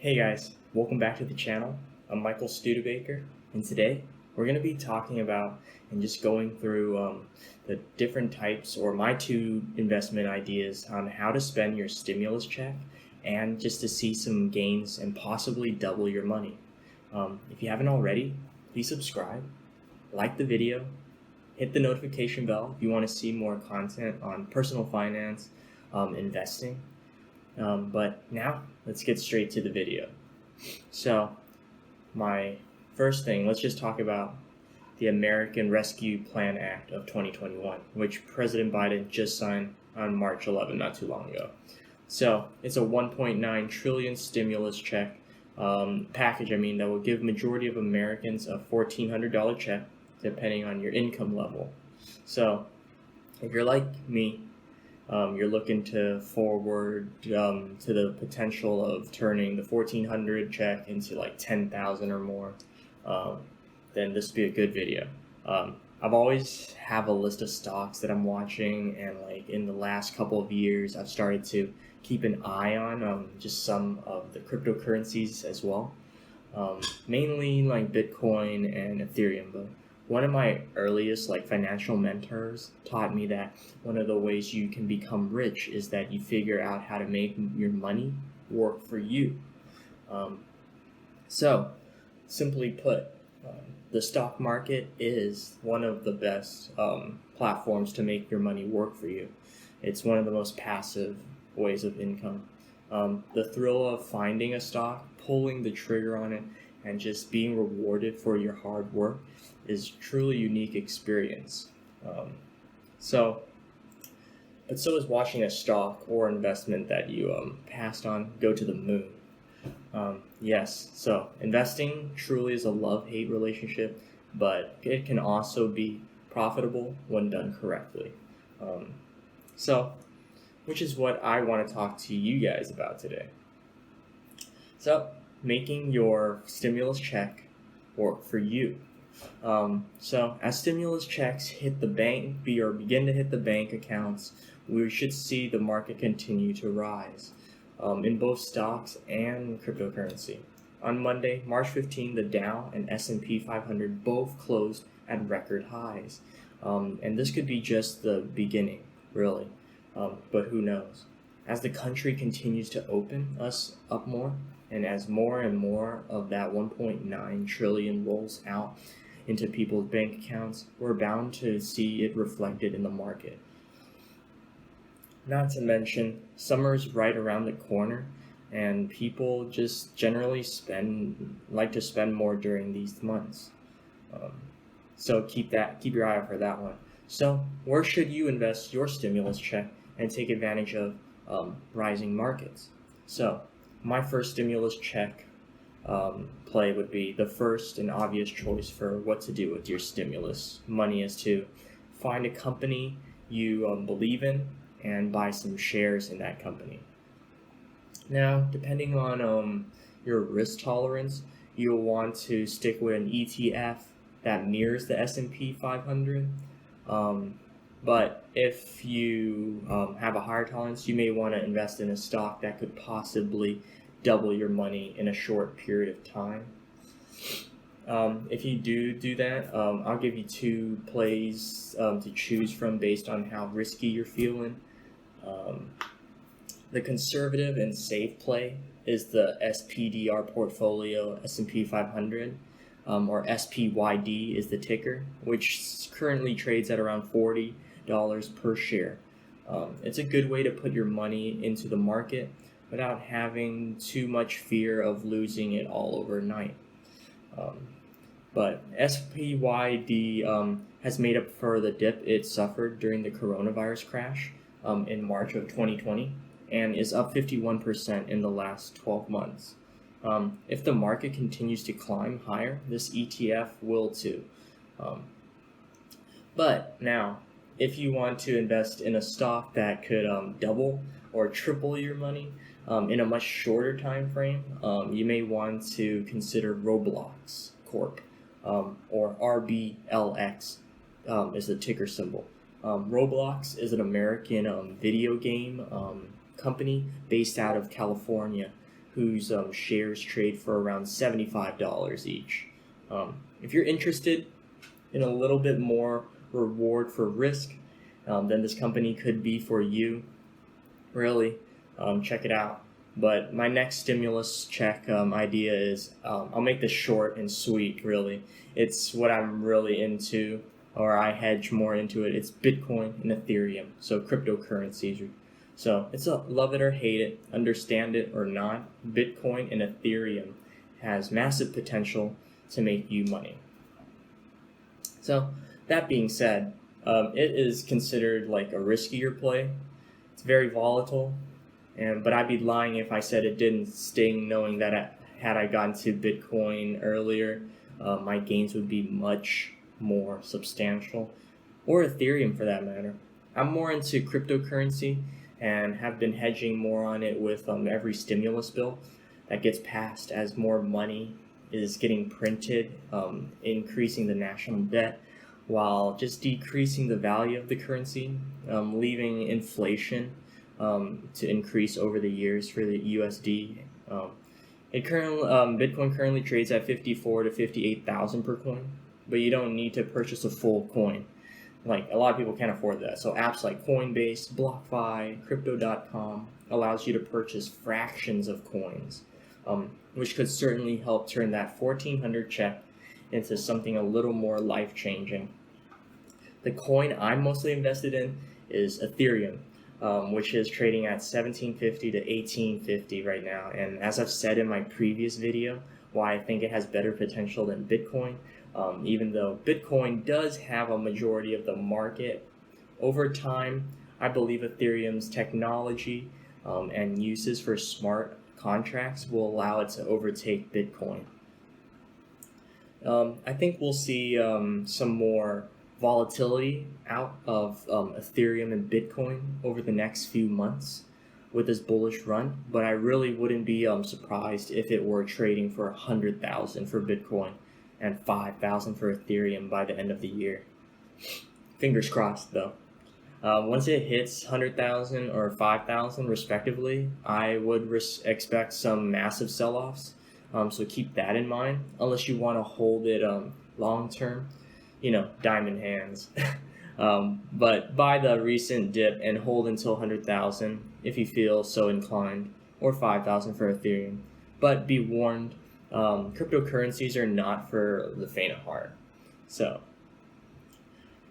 Hey guys, welcome back to the channel. I'm Michael Studebaker, and today we're going to be talking about and just going through the different types or my two investment ideas on how to spend your stimulus check and just to see some gains and possibly double your money. If you haven't already, please subscribe, like the video, hit the notification bell if you want to see more content on personal finance, investing. But now let's get straight to the video. So my first thing, let's just talk about the American Rescue Plan Act of 2021, which President Biden just signed on March 11, not too long ago. So it's a 1.9 trillion stimulus check package, that will give majority of Americans a $1,400 check, depending on your income level. So if you're like me, you're looking to forward to the potential of turning the 1,400 check into like 10,000 or more, then this would be a good video. I've always have a list of stocks that I'm watching, and like in the last couple of years, I've started to keep an eye on just some of the cryptocurrencies as well, mainly like Bitcoin and Ethereum. But one of my earliest financial mentors taught me that one of the ways you can become rich is that you figure out how to make your money work for you. So simply put, the stock market is one of the best platforms to make your money work for you. It's one of the most passive ways of income. The thrill of finding a stock, pulling the trigger on it, and just being rewarded for your hard work is truly unique experience. So is watching a stock or investment that you passed on go to the moon. Yes, so investing truly is a love-hate relationship, but it can also be profitable when done correctly. Which is what I want to talk to you guys about today. So, making your stimulus check work for you. So as stimulus checks hit the bank or begin to hit the bank accounts, we should see the market continue to rise in both stocks and cryptocurrency. On Monday, March 15, the Dow and S&P 500 both closed at record highs. And this could be just the beginning, really, but who knows? As the country continues to open us up more, and as more and more of that 1.9 trillion rolls out into people's bank accounts, we're bound to see it reflected in the market. Not to mention, summer's right around the corner, and people just generally like to spend more during these months. So keep your eye out for that one. So where should you invest your stimulus check and take advantage of rising markets? So my first stimulus check play would be the first and obvious choice for what to do with your stimulus money is to find a company you believe in and buy some shares in that company. Now, depending on your risk tolerance, you'll want to stick with an ETF that mirrors the S&P 500. But if you have a higher tolerance, you may want to invest in a stock that could possibly double your money in a short period of time. If you do that, I'll give you two plays to choose from based on how risky you're feeling. The conservative and safe play is the SPDR portfolio S&P 500, or SPYD is the ticker, which currently trades at around $40 per share. It's a good way to put your money into the market without having too much fear of losing it all overnight. But SPYD has made up for the dip it suffered during the coronavirus crash in March of 2020 and is up 51% in the last 12 months. If the market continues to climb higher, this ETF will too. But now, if you want to invest in a stock that could double or triple your money in a much shorter time frame, you may want to consider Roblox Corp, or RBLX is the ticker symbol. Roblox is an American video game company based out of California. whose shares trade for around $75 each. If you're interested in a little bit more reward for risk, then this company could be for you. Really, check it out. But my next stimulus check idea is, I'll make this short and sweet, really. It's what I'm really into, or I hedge more into it. It's Bitcoin and Ethereum, so cryptocurrencies. So it's a love it or hate it, understand it or not, Bitcoin and Ethereum has massive potential to make you money. So that being said, it is considered like a riskier play. It's very volatile, but I'd be lying if I said it didn't sting, knowing that had I gotten to Bitcoin earlier, my gains would be much more substantial, or Ethereum for that matter. I'm more into cryptocurrency and have been hedging more on it with every stimulus bill that gets passed, as more money is getting printed, increasing the national debt while just decreasing the value of the currency, leaving inflation to increase over the years for the USD. Bitcoin currently trades at 54 to 58,000 per coin, but you don't need to purchase a full coin. Like, a lot of people can't afford that. So apps like Coinbase, BlockFi, Crypto.com allows you to purchase fractions of coins, which could certainly help turn that 1,400 check into something a little more life-changing. The coin I'm mostly invested in is Ethereum, which is trading at 1750 to 1850 right now. And as I've said in my previous video, why I think it has better potential than Bitcoin, even though Bitcoin does have a majority of the market, over time, I believe Ethereum's technology and uses for smart contracts will allow it to overtake Bitcoin. I think we'll see some more volatility out of Ethereum and Bitcoin over the next few months with this bullish run, but I really wouldn't be surprised if it were trading for 100,000 for Bitcoin and 5,000 for Ethereum by the end of the year. Fingers crossed, though. Once it hits 100,000 or 5,000 respectively, I would expect some massive sell-offs. So keep that in mind, unless you want to hold it long term, diamond hands. But buy the recent dip and hold until 100,000 if you feel so inclined, or 5,000 for Ethereum. But be warned, cryptocurrencies are not for the faint of heart.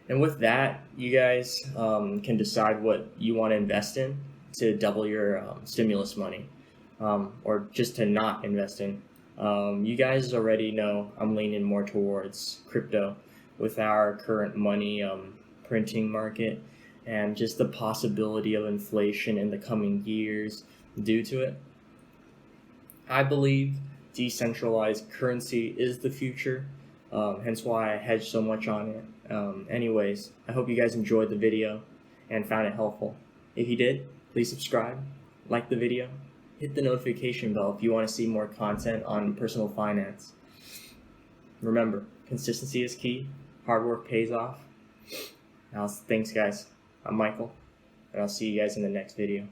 And with that, you guys can decide what you want to invest in to double your stimulus money, or just to not invest in. You guys already know I'm leaning more towards crypto with our current money printing market and just the possibility of inflation in the coming years due to it. I believe decentralized currency is the future, hence why I hedge so much on it. Anyways, I hope you guys enjoyed the video and found it helpful. If you did, please subscribe, like the video, hit the notification bell if you want to see more content on personal finance. Remember, consistency is key, hard work pays off. Thanks guys, I'm Michael, and I'll see you guys in the next video.